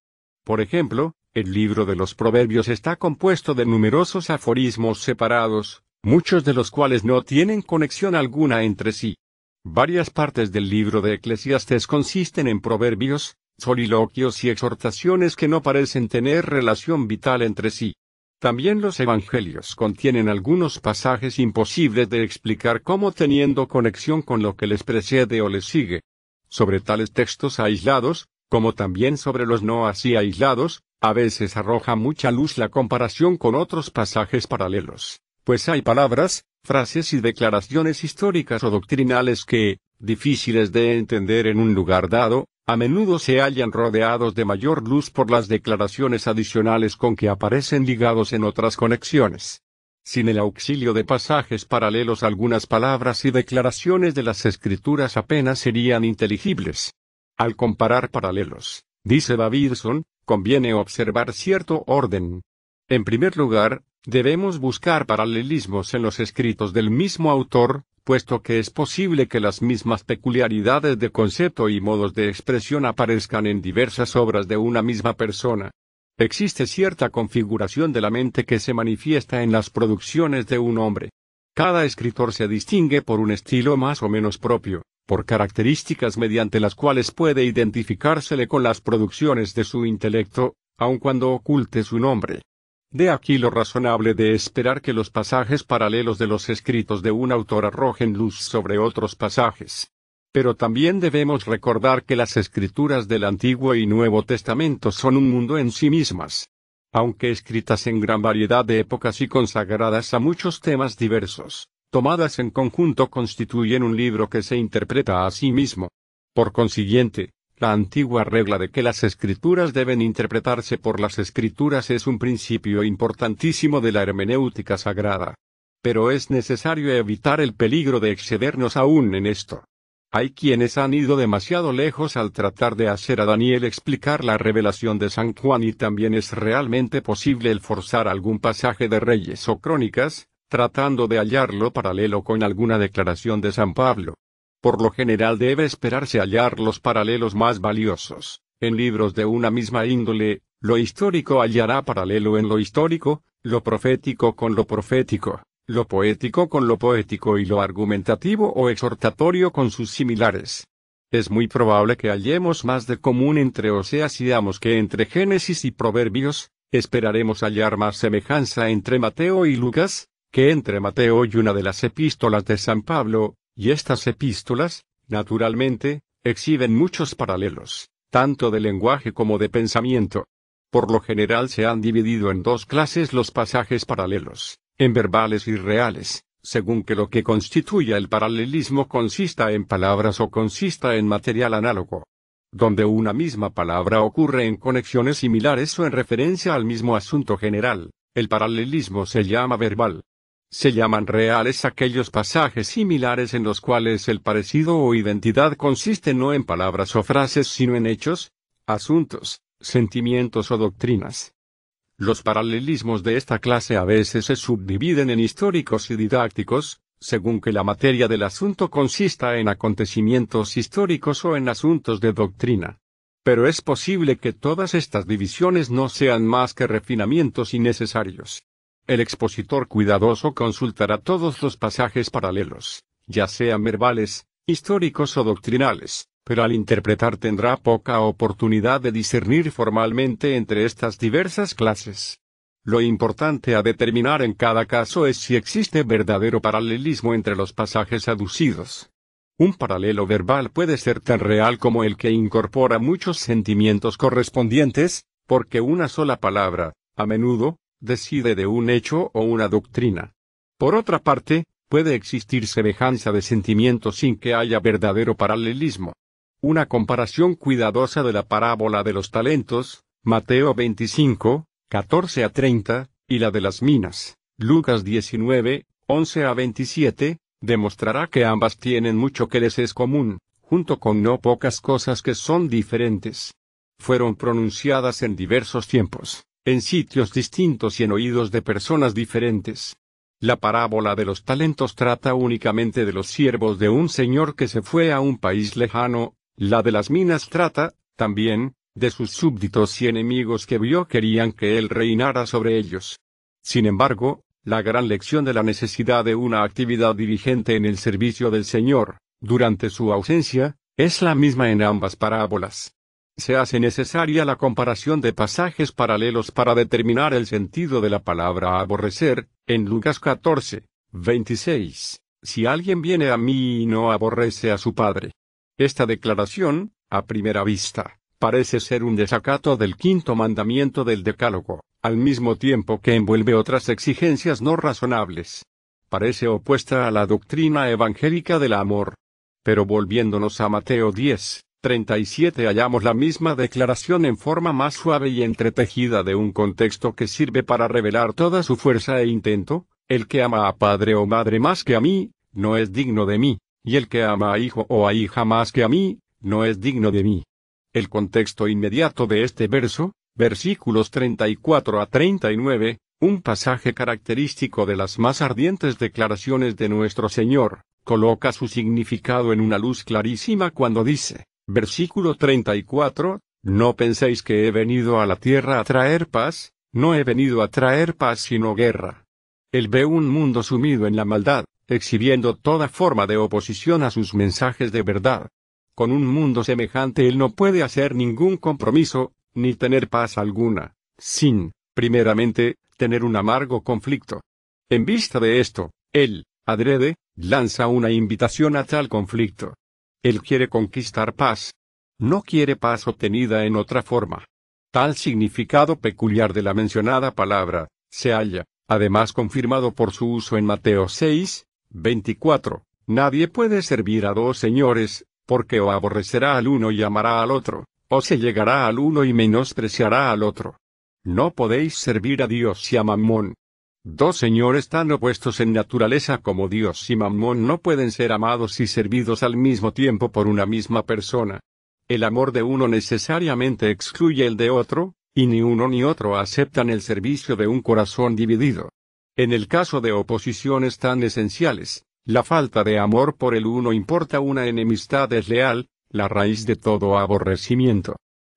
Por ejemplo, el libro de los Proverbios está compuesto de numerosos aforismos separados, muchos de los cuales no tienen conexión alguna entre sí. Varias partes del libro de Eclesiastés consisten en proverbios, soliloquios y exhortaciones que no parecen tener relación vital entre sí. También los evangelios contienen algunos pasajes imposibles de explicar como teniendo conexión con lo que les precede o les sigue. Sobre tales textos aislados, como también sobre los no así aislados, a veces arroja mucha luz la comparación con otros pasajes paralelos, pues hay palabras, frases y declaraciones históricas o doctrinales que, difíciles de entender en un lugar dado, a menudo se hallan rodeados de mayor luz por las declaraciones adicionales con que aparecen ligados en otras conexiones. Sin el auxilio de pasajes paralelos, algunas palabras y declaraciones de las Escrituras apenas serían inteligibles. Al comparar paralelos, dice Davidson, conviene observar cierto orden. En primer lugar, debemos buscar paralelismos en los escritos del mismo autor, puesto que es posible que las mismas peculiaridades de concepto y modos de expresión aparezcan en diversas obras de una misma persona. Existe cierta configuración de la mente que se manifiesta en las producciones de un hombre. Cada escritor se distingue por un estilo más o menos propio, por características mediante las cuales puede identificársele con las producciones de su intelecto, aun cuando oculte su nombre. De aquí lo razonable de esperar que los pasajes paralelos de los escritos de un autor arrojen luz sobre otros pasajes. Pero también debemos recordar que las escrituras del Antiguo y Nuevo Testamento son un mundo en sí mismas. Aunque escritas en gran variedad de épocas y consagradas a muchos temas diversos, tomadas en conjunto constituyen un libro que se interpreta a sí mismo. Por consiguiente, la antigua regla de que las escrituras deben interpretarse por las escrituras es un principio importantísimo de la hermenéutica sagrada. Pero es necesario evitar el peligro de excedernos aún en esto. Hay quienes han ido demasiado lejos al tratar de hacer a Daniel explicar la revelación de San Juan, y también es realmente posible el forzar algún pasaje de Reyes o Crónicas, tratando de hallarlo paralelo con alguna declaración de San Pablo. Por lo general debe esperarse hallar los paralelos más valiosos. En libros de una misma índole, lo histórico hallará paralelo en lo histórico, lo profético con lo profético, lo poético con lo poético y lo argumentativo o exhortatorio con sus similares. Es muy probable que hallemos más de común entre Oseas y Amos que entre Génesis y Proverbios. Esperaremos hallar más semejanza entre Mateo y Lucas, que entre Mateo y una de las epístolas de San Pablo. Y estas epístolas, naturalmente, exhiben muchos paralelos, tanto de lenguaje como de pensamiento. Por lo general se han dividido en dos clases los pasajes paralelos, en verbales y reales, según que lo que constituya el paralelismo consista en palabras o consista en material análogo. Donde una misma palabra ocurre en conexiones similares o en referencia al mismo asunto general, el paralelismo se llama verbal. Se llaman reales aquellos pasajes similares en los cuales el parecido o identidad consiste no en palabras o frases sino en hechos, asuntos, sentimientos o doctrinas. Los paralelismos de esta clase a veces se subdividen en históricos y didácticos, según que la materia del asunto consista en acontecimientos históricos o en asuntos de doctrina. Pero es posible que todas estas divisiones no sean más que refinamientos innecesarios. El expositor cuidadoso consultará todos los pasajes paralelos, ya sean verbales, históricos o doctrinales, pero al interpretar tendrá poca oportunidad de discernir formalmente entre estas diversas clases. Lo importante a determinar en cada caso es si existe verdadero paralelismo entre los pasajes aducidos. Un paralelo verbal puede ser tan real como el que incorpora muchos sentimientos correspondientes, porque una sola palabra, a menudo, decide de un hecho o una doctrina. Por otra parte, puede existir semejanza de sentimientos sin que haya verdadero paralelismo. Una comparación cuidadosa de la parábola de los talentos, Mateo 25, 14 a 30, y la de las minas, Lucas 19, 11 a 27, demostrará que ambas tienen mucho que les es común, junto con no pocas cosas que son diferentes. Fueron pronunciadas en diversos tiempos, en sitios distintos y en oídos de personas diferentes. La parábola de los talentos trata únicamente de los siervos de un señor que se fue a un país lejano. La de las minas trata, también, de sus súbditos y enemigos que vio querían que él reinara sobre ellos. Sin embargo, la gran lección de la necesidad de una actividad diligente en el servicio del Señor, durante su ausencia, es la misma en ambas parábolas. Se hace necesaria la comparación de pasajes paralelos para determinar el sentido de la palabra aborrecer. En Lucas 14:26, si alguien viene a mí y no aborrece a su padre. Esta declaración, a primera vista, parece ser un desacato del quinto mandamiento del Decálogo, al mismo tiempo que envuelve otras exigencias no razonables. Parece opuesta a la doctrina evangélica del amor. Pero volviéndonos a Mateo 10:37 hallamos la misma declaración en forma más suave y entretejida de un contexto que sirve para revelar toda su fuerza e intento. El que ama a padre o madre más que a mí, no es digno de mí, y el que ama a hijo o a hija más que a mí, no es digno de mí. El contexto inmediato de este verso, versículos 34 a 39, un pasaje característico de las más ardientes declaraciones de nuestro Señor, coloca su significado en una luz clarísima cuando dice, versículo 34, no penséis que he venido a la tierra a traer paz, no he venido a traer paz sino guerra. Él ve un mundo sumido en la maldad, exhibiendo toda forma de oposición a sus mensajes de verdad. Con un mundo semejante él no puede hacer ningún compromiso, ni tener paz alguna, sin, primeramente, tener un amargo conflicto. En vista de esto, él, adrede, lanza una invitación a tal conflicto. Él quiere conquistar paz. No quiere paz obtenida en otra forma. Tal significado peculiar de la mencionada palabra, se halla, además confirmado por su uso en Mateo 6:24, nadie puede servir a dos señores, porque o aborrecerá al uno y amará al otro, o se llegará al uno y menospreciará al otro. No podéis servir a Dios y a Mamón. Dos señores tan opuestos en naturaleza como Dios y Mamón no pueden ser amados y servidos al mismo tiempo por una misma persona. El amor de uno necesariamente excluye el de otro, y ni uno ni otro aceptan el servicio de un corazón dividido. En el caso de oposiciones tan esenciales, la falta de amor por el uno importa una enemistad desleal, la raíz de todo aborrecimiento.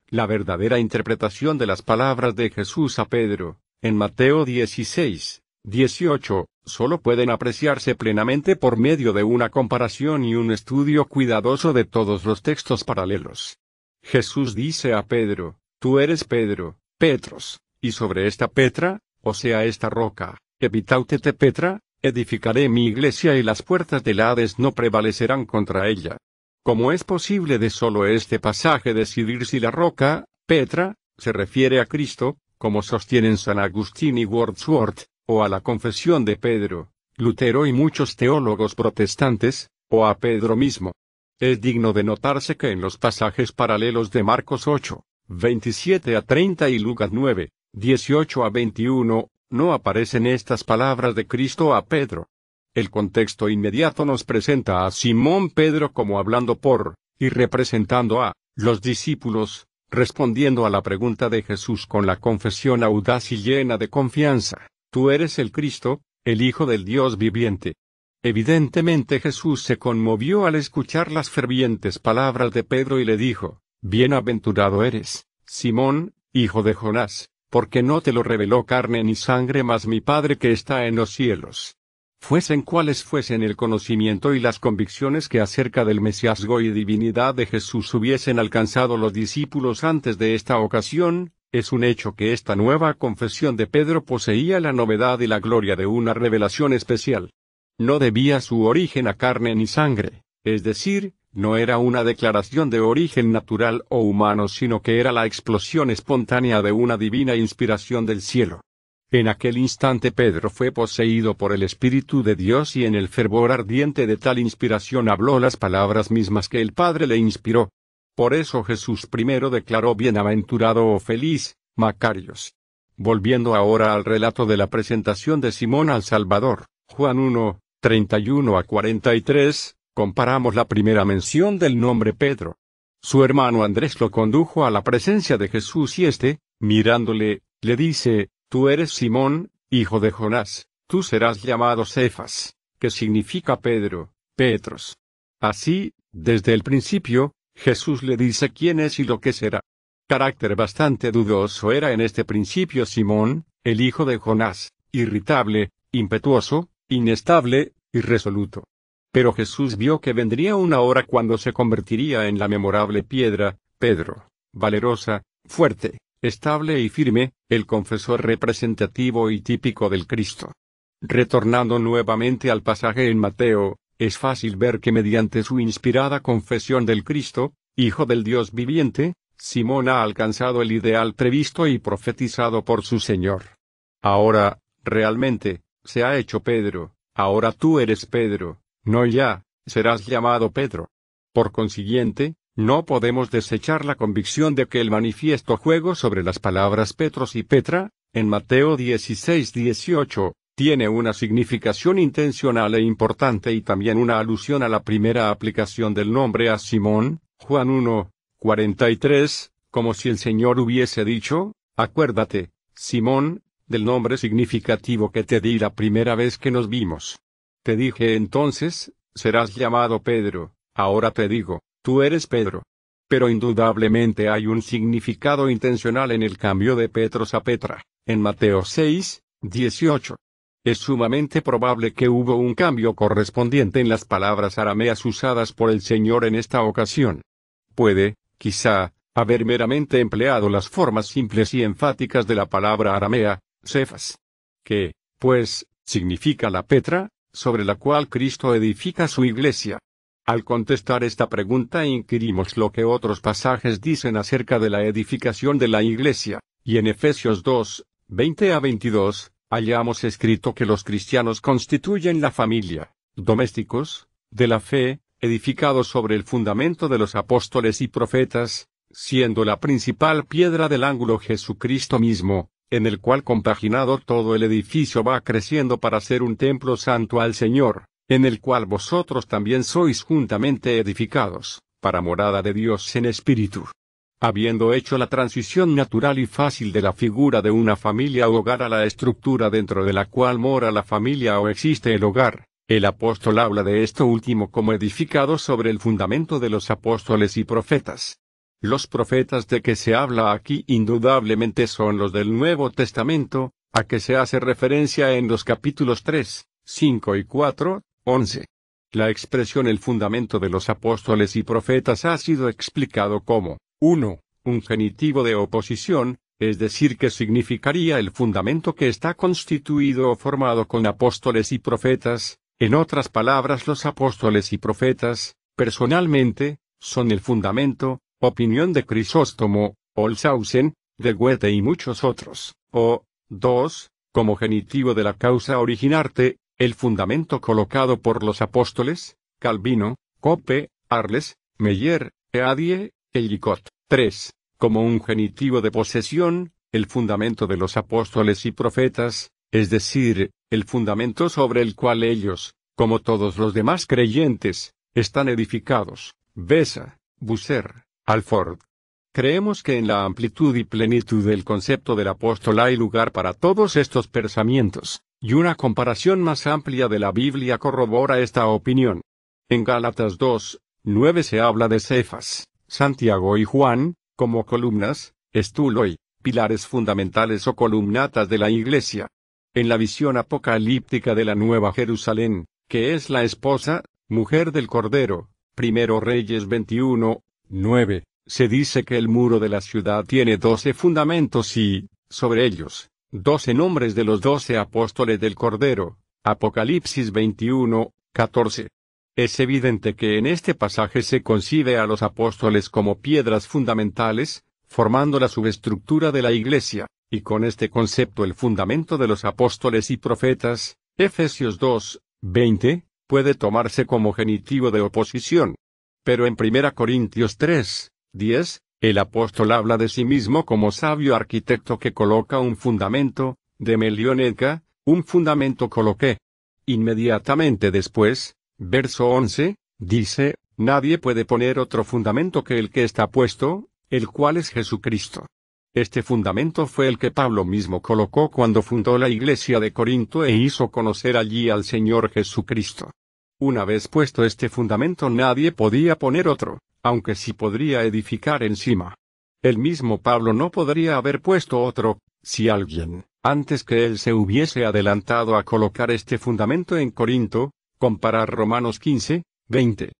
La verdadera interpretación de las palabras de Jesús a Pedro, en Mateo 16:18, solo pueden apreciarse plenamente por medio de una comparación y un estudio cuidadoso de todos los textos paralelos. Jesús dice a Pedro, tú eres Pedro, Petros, y sobre esta Petra, o sea esta roca, epitautete Petra, edificaré mi iglesia y las puertas del Hades no prevalecerán contra ella. ¿Cómo es posible de solo este pasaje decidir si la roca, Petra, se refiere a Cristo, como sostienen San Agustín y Wordsworth, o a la confesión de Pedro, Lutero y muchos teólogos protestantes, o a Pedro mismo? Es digno de notarse que en los pasajes paralelos de Marcos 8:27 a 30 y Lucas 9:18 a 21, no aparecen estas palabras de Cristo a Pedro. El contexto inmediato nos presenta a Simón Pedro como hablando por, y representando a, los discípulos, respondiendo a la pregunta de Jesús con la confesión audaz y llena de confianza, tú eres el Cristo, el Hijo del Dios viviente. Evidentemente Jesús se conmovió al escuchar las fervientes palabras de Pedro y le dijo, bienaventurado eres, Simón, hijo de Jonás, porque no te lo reveló carne ni sangre mas mi Padre que está en los cielos. Fuesen cuales fuesen el conocimiento y las convicciones que acerca del mesiasgo y divinidad de Jesús hubiesen alcanzado los discípulos antes de esta ocasión, es un hecho que esta nueva confesión de Pedro poseía la novedad y la gloria de una revelación especial. No debía su origen a carne ni sangre, es decir, no era una declaración de origen natural o humano sino que era la explosión espontánea de una divina inspiración del cielo. En aquel instante Pedro fue poseído por el Espíritu de Dios y en el fervor ardiente de tal inspiración habló las palabras mismas que el Padre le inspiró. Por eso Jesús primero declaró bienaventurado o feliz, Macarios. Volviendo ahora al relato de la presentación de Simón al Salvador, Juan 1:31 a 43, comparamos la primera mención del nombre Pedro. Su hermano Andrés lo condujo a la presencia de Jesús y éste, mirándole, le dice, tú eres Simón, hijo de Jonás, tú serás llamado Cefas, que significa Pedro, Petros. Así, desde el principio, Jesús le dice quién es y lo que será. Carácter bastante dudoso era en este principio Simón, el hijo de Jonás, irritable, impetuoso, inestable, irresoluto. Pero Jesús vio que vendría una hora cuando se convertiría en la memorable piedra, Pedro, valerosa, fuerte, estable y firme, el confesor representativo y típico del Cristo. Retornando nuevamente al pasaje en Mateo, es fácil ver que mediante su inspirada confesión del Cristo, Hijo del Dios viviente, Simón ha alcanzado el ideal previsto y profetizado por su Señor. Ahora, realmente, se ha hecho Pedro, ahora tú eres Pedro, no ya, serás llamado Pedro. Por consiguiente, no podemos desechar la convicción de que el manifiesto juego sobre las palabras Petros y Petra, en Mateo 16-18, tiene una significación intencional e importante y también una alusión a la primera aplicación del nombre a Simón, Juan 1:43, como si el Señor hubiese dicho, acuérdate, Simón, del nombre significativo que te di la primera vez que nos vimos. Te dije entonces, serás llamado Pedro, ahora te digo, tú eres Pedro. Pero indudablemente hay un significado intencional en el cambio de Petros a Petra, en Mateo 6:18. Es sumamente probable que hubo un cambio correspondiente en las palabras arameas usadas por el Señor en esta ocasión. Puede, quizá, haber meramente empleado las formas simples y enfáticas de la palabra aramea, Cefas, que, pues, significa la Petra, sobre la cual Cristo edifica su iglesia. Al contestar esta pregunta inquirimos lo que otros pasajes dicen acerca de la edificación de la iglesia, y en Efesios 2:20-22, hallamos escrito que los cristianos constituyen la familia, domésticos, de la fe, edificados sobre el fundamento de los apóstoles y profetas, siendo la principal piedra del ángulo Jesucristo mismo, en el cual compaginado todo el edificio va creciendo para ser un templo santo al Señor, en el cual vosotros también sois juntamente edificados, para morada de Dios en espíritu. Habiendo hecho la transición natural y fácil de la figura de una familia o hogar a la estructura dentro de la cual mora la familia o existe el hogar, el apóstol habla de esto último como edificado sobre el fundamento de los apóstoles y profetas. Los profetas de que se habla aquí indudablemente son los del Nuevo Testamento, a que se hace referencia en los capítulos 3, 5 y 4, 11. La expresión el fundamento de los apóstoles y profetas ha sido explicado como 1. Un genitivo de oposición, es decir que significaría el fundamento que está constituido o formado con apóstoles y profetas, en otras palabras los apóstoles y profetas, personalmente, son el fundamento, opinión de Crisóstomo, Olshausen, de Goethe y muchos otros, o 2. Como genitivo de la causa originarte, el fundamento colocado por los apóstoles, Calvino, Cope, Arles, Meyer, Eadie, Ellicott. 3. Como un genitivo de posesión, el fundamento de los apóstoles y profetas, es decir, el fundamento sobre el cual ellos, como todos los demás creyentes, están edificados. Besa, Busser, Alford. Creemos que en la amplitud y plenitud del concepto del apóstol hay lugar para todos estos pensamientos, y una comparación más amplia de la Biblia corrobora esta opinión. En Gálatas 2:9 se habla de Cefas, Santiago y Juan, como columnas, estulo y pilares fundamentales o columnatas de la iglesia. En la visión apocalíptica de la Nueva Jerusalén, que es la esposa, mujer del Cordero, 1 Reyes 21:9, se dice que el muro de la ciudad tiene 12 fundamentos y, sobre ellos, 12 nombres de los 12 apóstoles del Cordero, Apocalipsis 21:14. Es evidente que en este pasaje se concibe a los apóstoles como piedras fundamentales, formando la subestructura de la iglesia, y con este concepto el fundamento de los apóstoles y profetas, Efesios 2:20, puede tomarse como genitivo de oposición. Pero en 1 Corintios 3:10, el apóstol habla de sí mismo como sabio arquitecto que coloca un fundamento, de Melioneca, un fundamento coloqué. Inmediatamente después, verso 11, dice, nadie puede poner otro fundamento que el que está puesto, el cual es Jesucristo. Este fundamento fue el que Pablo mismo colocó cuando fundó la iglesia de Corinto e hizo conocer allí al Señor Jesucristo. Una vez puesto este fundamento nadie podía poner otro, aunque sí podría edificar encima. El mismo Pablo no podría haber puesto otro, si alguien, antes que él se hubiese adelantado a colocar este fundamento en Corinto, comparar Romanos 15:20.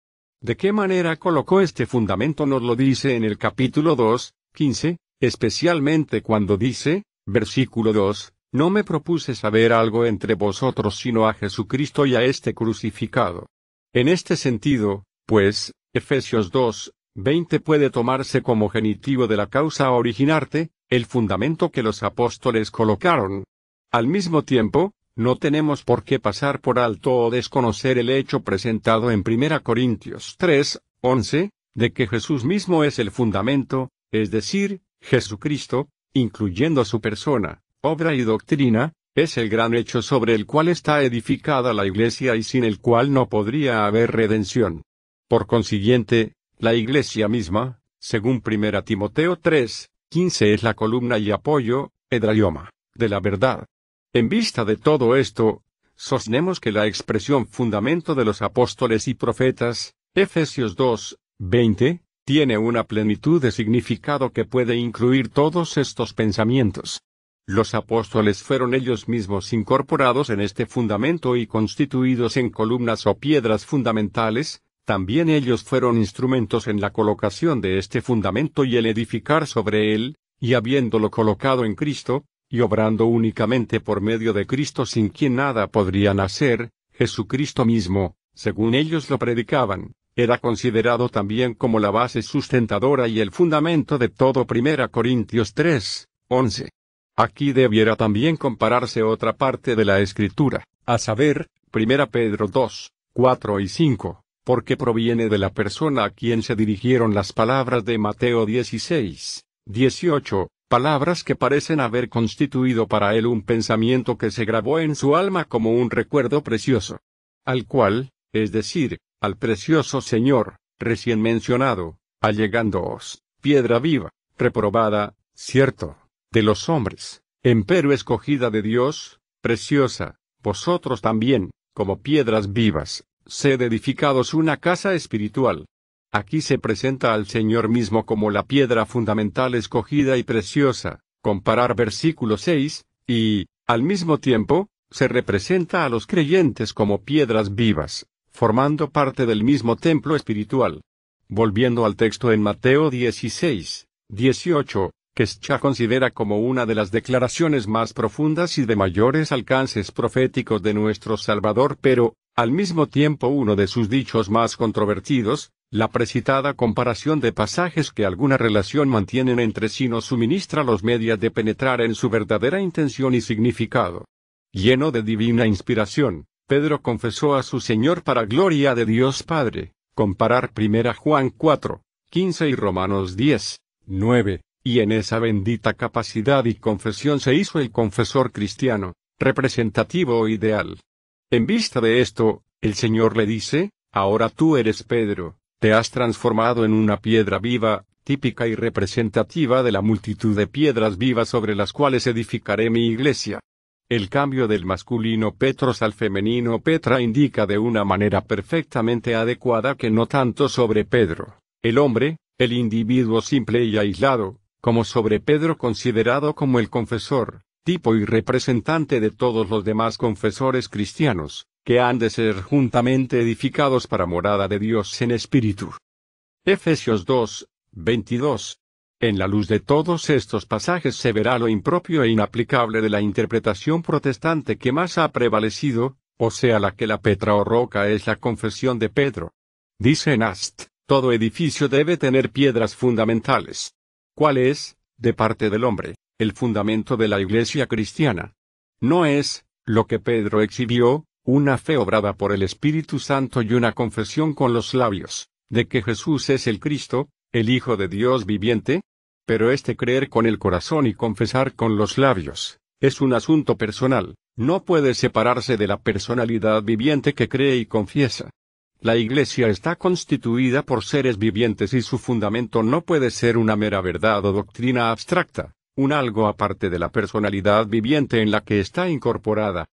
¿De qué manera colocó este fundamento? Nos lo dice en el capítulo 2, 15, especialmente cuando dice, versículo 2, no me propuse saber algo entre vosotros sino a Jesucristo y a este crucificado. En este sentido, pues, Efesios 2, 20 puede tomarse como genitivo de la causa originarte, el fundamento que los apóstoles colocaron. Al mismo tiempo, no tenemos por qué pasar por alto o desconocer el hecho presentado en 1 Corintios 3, 11, de que Jesús mismo es el fundamento, es decir, Jesucristo, incluyendo su persona, obra y doctrina, es el gran hecho sobre el cual está edificada la Iglesia y sin el cual no podría haber redención. Por consiguiente, la Iglesia misma, según 1 Timoteo 3, 15 es la columna y apoyo, edraioma, de la verdad. En vista de todo esto, sostenemos que la expresión fundamento de los apóstoles y profetas, Efesios 2, 20, tiene una plenitud de significado que puede incluir todos estos pensamientos. Los apóstoles fueron ellos mismos incorporados en este fundamento y constituidos en columnas o piedras fundamentales, también ellos fueron instrumentos en la colocación de este fundamento y el edificar sobre él, y habiéndolo colocado en Cristo, y obrando únicamente por medio de Cristo sin quien nada podrían hacer, Jesucristo mismo, según ellos lo predicaban, era considerado también como la base sustentadora y el fundamento de todo 1 Corintios 3, 11. Aquí debiera también compararse otra parte de la Escritura, a saber, 1 Pedro 2, 4 y 5, porque proviene de la persona a quien se dirigieron las palabras de Mateo 16, 18, palabras que parecen haber constituido para él un pensamiento que se grabó en su alma como un recuerdo precioso. Al cual, es decir, al precioso Señor, recién mencionado, allegándoos, piedra viva, reprobada, cierto, de los hombres, empero escogida de Dios, preciosa, vosotros también, como piedras vivas, sed edificados una casa espiritual. Aquí se presenta al Señor mismo como la piedra fundamental escogida y preciosa, comparar versículo 6, y, al mismo tiempo, se representa a los creyentes como piedras vivas, formando parte del mismo templo espiritual. Volviendo al texto en Mateo 16, 18, que Scha considera como una de las declaraciones más profundas y de mayores alcances proféticos de nuestro Salvador, pero, al mismo tiempo uno de sus dichos más controvertidos, la precitada comparación de pasajes que alguna relación mantienen entre sí nos suministra los medios de penetrar en su verdadera intención y significado. Lleno de divina inspiración, Pedro confesó a su Señor para gloria de Dios Padre, comparar 1 Juan 4, 15 y Romanos 10, 9, y en esa bendita capacidad y confesión se hizo el confesor cristiano, representativo o ideal. En vista de esto, el Señor le dice, ahora tú eres Pedro, te has transformado en una piedra viva, típica y representativa de la multitud de piedras vivas sobre las cuales edificaré mi iglesia. El cambio del masculino Petros al femenino Petra indica de una manera perfectamente adecuada que no tanto sobre Pedro, el hombre, el individuo simple y aislado, como sobre Pedro considerado como el confesor, tipo y representante de todos los demás confesores cristianos, que han de ser juntamente edificados para morada de Dios en espíritu. Efesios 2, 22. En la luz de todos estos pasajes se verá lo impropio e inaplicable de la interpretación protestante que más ha prevalecido, o sea la que la Petra o roca es la confesión de Pedro. Dice Nast, todo edificio debe tener piedras fundamentales. ¿Cuál es, de parte del hombre, el fundamento de la iglesia cristiana? No es, lo que Pedro exhibió, una fe obrada por el Espíritu Santo y una confesión con los labios, de que Jesús es el Cristo, el Hijo de Dios viviente. Pero creer con el corazón y confesar con los labios, es un asunto personal, no puede separarse de la personalidad viviente que cree y confiesa. La Iglesia está constituida por seres vivientes y su fundamento no puede ser una mera verdad o doctrina abstracta, un algo aparte de la personalidad viviente en la que está incorporada.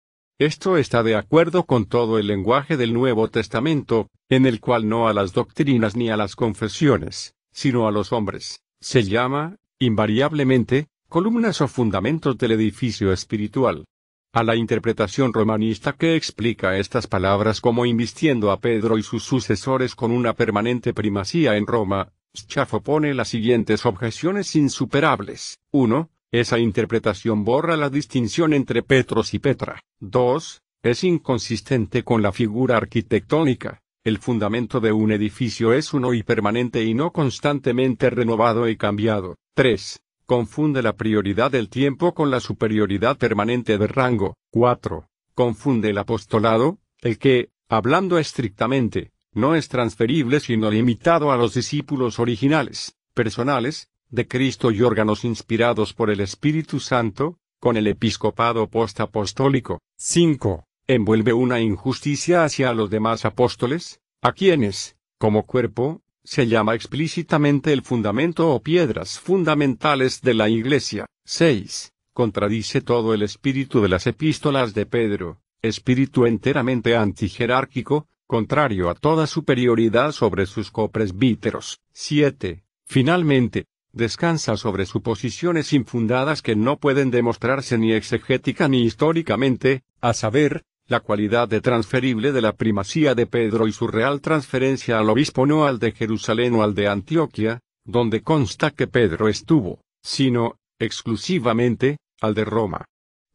Esto está de acuerdo con todo el lenguaje del Nuevo Testamento, en el cual no a las doctrinas ni a las confesiones, sino a los hombres, se llama, invariablemente, columnas o fundamentos del edificio espiritual. A la interpretación romanista que explica estas palabras como invistiendo a Pedro y sus sucesores con una permanente primacía en Roma, Schaff opone las siguientes objeciones insuperables. 1. Esa interpretación borra la distinción entre Petros y Petra. 2. Es inconsistente con la figura arquitectónica. El fundamento de un edificio es uno y permanente y no constantemente renovado y cambiado. 3. Confunde la prioridad del tiempo con la superioridad permanente de rango. 4. Confunde el apostolado, el que, hablando estrictamente, no es transferible sino limitado a los discípulos originales, personales, de Cristo y órganos inspirados por el Espíritu Santo, con el episcopado postapostólico. 5. Envuelve una injusticia hacia los demás apóstoles, a quienes, como cuerpo, se llama explícitamente el fundamento o piedras fundamentales de la Iglesia. 6. Contradice todo el espíritu de las epístolas de Pedro, espíritu enteramente antijerárquico, contrario a toda superioridad sobre sus copresbíteros. 7. Finalmente, descansa sobre suposiciones infundadas que no pueden demostrarse ni exegética ni históricamente, a saber, la cualidad de transferible de la primacía de Pedro y su real transferencia al obispo no al de Jerusalén o al de Antioquia, donde consta que Pedro estuvo, sino, exclusivamente, al de Roma.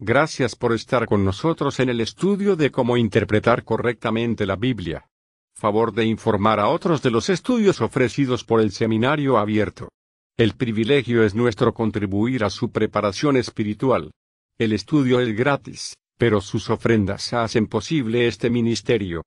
Gracias por estar con nosotros en el estudio de cómo interpretar correctamente la Biblia. Favor de informar a otros de los estudios ofrecidos por el Seminario Abierto. El privilegio es nuestro contribuir a su preparación espiritual. El estudio es gratis, pero sus ofrendas hacen posible este ministerio.